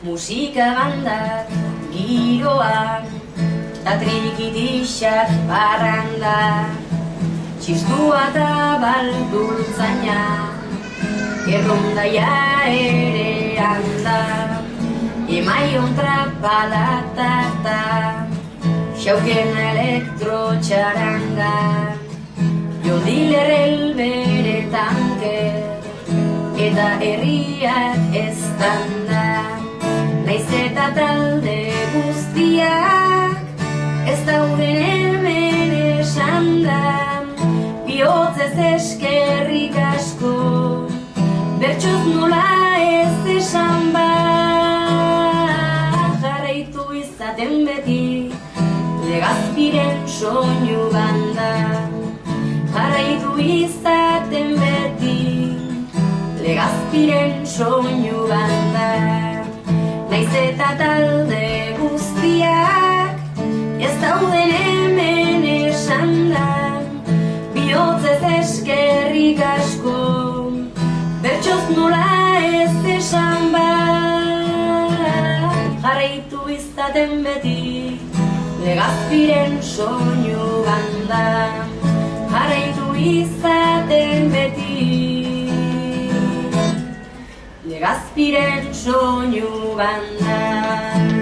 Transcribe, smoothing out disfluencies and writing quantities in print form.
Musika bandak giroan, ta trikitixak barranda, txistua eta baldultzaina, errondaia ere handa, emaion trapalatata, xauken elektrotxaranga, jondiler elbere tanker, eta herriak eztanda. Naiz eta talde guztiak ez dauden hemen esanda, bihotzez eskerrik asko, bertsoz nola ez esan jarraitu izaten beti, Legazpiren soinu banda. Jarraitu izaten beti, Legazpiren soinu banda. Naiz eta talde guztiak ez dauden hemen esanda, bihotzez eskerrik asko, bertsoz nola ez esan jarraitu izaten beti, Legazpiren soinu banda. Jarraitu izaten beti, Legazpiren soinu banda.